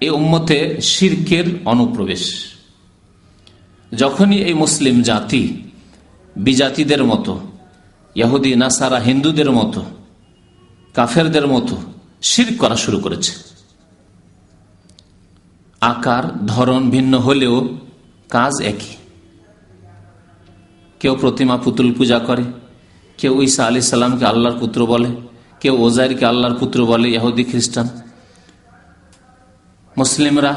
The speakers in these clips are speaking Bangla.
এই উম্মতে শিরকের অনুপ্রবেশ। যখনই এই মুসলিম জাতি বিজাতিদের মতো, ইহুদি নাসারা হিন্দুদের মতো, কাফেরদের মতো শিরক করা শুরু করেছে, আকার ধরন ভিন্ন হলেও কাজ একই। কেউ প্রতিমা পুতুল পূজা করে, কেউ ঈসা আলাইহিস সালামকে আল্লাহর পুত্র বলে, কেউ ওজাইরকে আল্লাহর পুত্র বলে, ইহুদি খ্রিস্টান। মুসলিমরা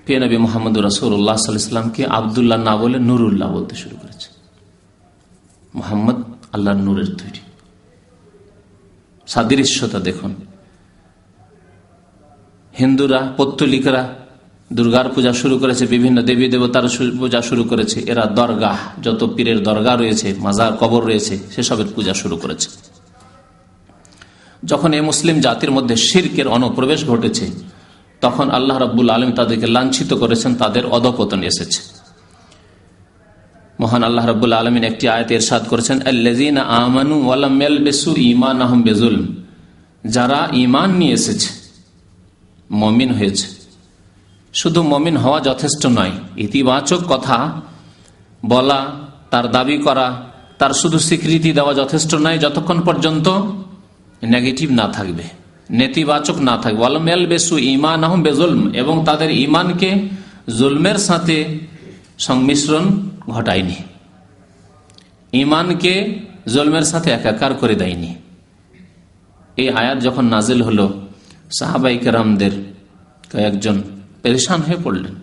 প্রিয় নবী মুহাম্মদ রাসূলুল্লাহ সাল্লাল্লাহু আলাইহি ওয়াসাল্লামকে আব্দুল্লাহ না বলে নুরুল্লাহ বলতে শুরু করেছে। মুহাম্মদ আল্লাহর নূরের তৈরি। সাদৃশ্যতা দেখুন। হিন্দুরা পৌত্তলিকরা দুর্গার পূজা শুরু করেছে, বিভিন্ন দেবী দেবতার পূজা শুরু করেছে। এরা দরগাহ, যত পীরের দরগা রয়েছে, মাজার কবর রয়েছে, সেসবের পূজা শুরু করেছে। যখন এই মুসলিম জাতির মধ্যে শিরকের অনুপ্রবেশ ঘটেছে, তখন আল্লাহ রাব্বুল আলামিন তাদেরকে লাঞ্ছিত করেছেন, তাদের অধঃপতন এসেছে। মহান আল্লাহ রাব্বুল আলামিন একটি আয়াতে ইরশাদ করেছেন, আল্লাযীনা আমানু ওয়া লাম ইয়ালবিসু ঈমানাহুম বিযুলম, যারা ঈমান নিয়ে এসেছে, মুমিন হয়েছে। শুধু মুমিন হওয়া যথেষ্ট নয়, ইতিবাচক কথা বলা, তার দাবি করা, তার শুধু স্বীকৃতি দেওয়া যথেষ্ট নয় যতক্ষণ পর্যন্ত নেগেটিভ না থাকবে, নেতিবাচক না থাকবে। ওয়া লাম ইয়ালবিসু ঈমানাহুম বিযুলম, এবং তাদের ঈমানকে জুলমের সাথে সংমিশ্রণ ঘটায়নি, ঈমানকে জুলমের সাথে একাকার করে দেয়নি। এই আয়াত যখন নাজিল হলো, সাহাবায়ে কেরামদের কয়েকজন পেরেশান হয়ে পড়লেন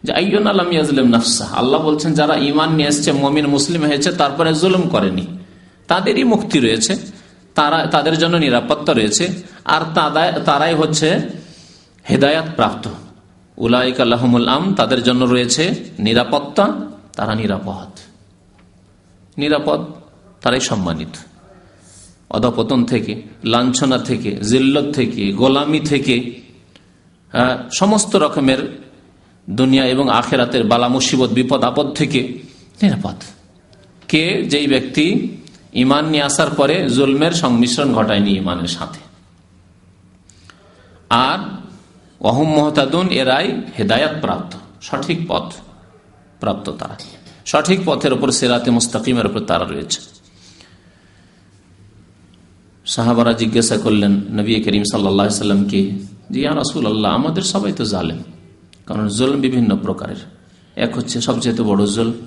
যে আইয়ুনা লাম ইয়াজলিম নাফসা। আল্লাহ বলছেন যারা ঈমান নিয়ে এসেছে, মুমিন মুসলিম হয়েছে, তারপরে জুলুম করেনি, তাদেরই মুক্তি রয়েছে, তাদের জন্য নিরাপত্তা রয়েছে, আর তারাই হচ্ছে হেদায়াত প্রাপ্ত। উলাইকা লাহুমুল আমন, তাদের জন্য রয়েছে নিরাপত্তা, তারা নিরাপদ, তারাই সম্মানিত। অধঃপতন থেকে, লাঞ্ছনা থেকে, জিল্লত থেকে, গোলামি থেকে, সমস্ত রকমের দুনিয়া এবং আখেরাতের বালা মুসিবত বিপদ আপদ থেকে নিরাপদ। কে? যেই ব্যক্তি ঈমান নিয়ে আসার পরে জুলমের সংমিশ্রণ ঘটায়নি ঈমানের সাথে। আর ওয়াহুম মুহতাদুন, এরাই হেদায়াত প্রাপ্ত, সঠিক পথ প্রাপ্ত, তারা সঠিক পথের উপর, সিরাতে মুস্তাকিমের উপর তারা রয়েছে। সাহাবারা জিজ্ঞাসা করলেন নবী করিম সাল্লাল্লাহু আলাইহি সাল্লামকে, যে ইয়া রাসূলুল্লাহ, আমাদের সবাই তো জালেম, কারণ জুলম বিভিন্ন প্রকারের। এক হচ্ছে সবচেয়ে বড় জুলম,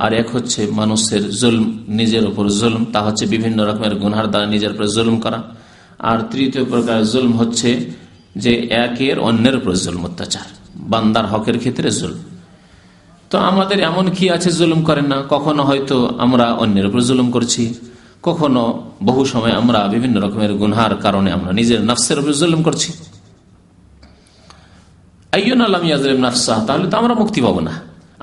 আর এক হচ্ছে মানুষের জুলম, নিজের উপর জুলম, তা হচ্ছে বিভিন্ন রকমের গুনার দ্বারা নিজের উপর জুলম করা। আর তৃতীয় প্রকার জুলম হচ্ছে যে একের অন্যের উপর জুলম, অত্যাচার, বান্দার হকের ক্ষেত্রে জুলম। তো আমাদের এমন কি আছে জুলুম করেন না? কখনো হয়তো আমরা অন্যের উপর জুলুম করছি, কখনো বহু সময় আমরা বিভিন্ন রকমের গুনহার কারণে আমরা নিজের নফসের উপর জুলুম করছি। আইয়ুনা লাম ইয়াজলিম নাফসা, তাহলে তো আমরা মুক্তি পাবো না,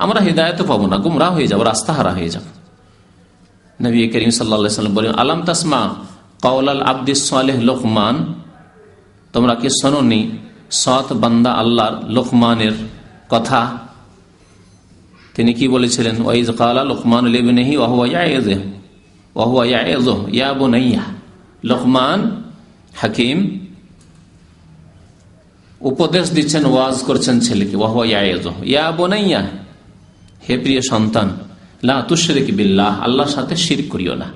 আমরা হিদায়াত পাবো না, গুমরাহ হয়ে যাবো, রাস্তাহারা হয়ে যাব। নবী করিম সাল্লাল্লাহু আলাইহি ওয়াসাল্লাম বলেন, আলাম তাসমা কাওলাল আবদিস সালেহ লোকমান, তোমরা কি শোনোনি সৎ বান্দা আল্লাহর লোকমানের কথা? তিনি কি বলেছিলেন? ওয়াইজ ক্বালা লোকমান লিবনিহি ওয়া হুয়া ইয়াইযুহু ইয়া বুনাইয়া। লোকমান হাকিম উপদেশ দিচ্ছেন, ওয়াজ করছেন ছেলেকে, ওয়া হুয়া ইয়াইযুহু ইয়া বুনাইয়া, হে প্রিয় সন্তান, লা তুশরিক বিল্লাহ, আল্লাহর সাথে শিরক করিও না,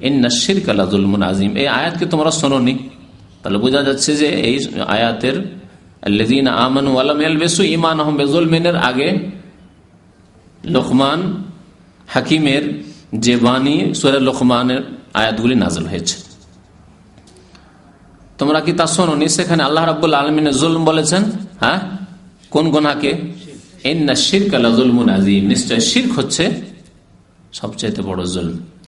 ইন্নাশ শিরকা লাযুলমুন আযীম। এই আয়াতকে তোমরা শোনোনি? তাহলে বোঝা যাচ্ছে যে এই আয়াতের আল্লাযীনা আমানু ওয়া লাম ইয়ালবিসু ঈমানাহুম বিযুলমিনের আগে লোকমান হাকিমের যে বাণী, সূরা লোকমানের আয়াতগুলি নাযিল হয়েছে, তোমরা কি তা শোনোনি? সেখানে আল্লাহ রাব্বুল আলামিন জুলম বলেছেন। হ্যাঁ, কোন গুনাহকে? ইন্নাশ শিরকা লাযুলমুন আযীম, নিশ্চয় শিরক হচ্ছে সবচেয়ে বড় জুলম।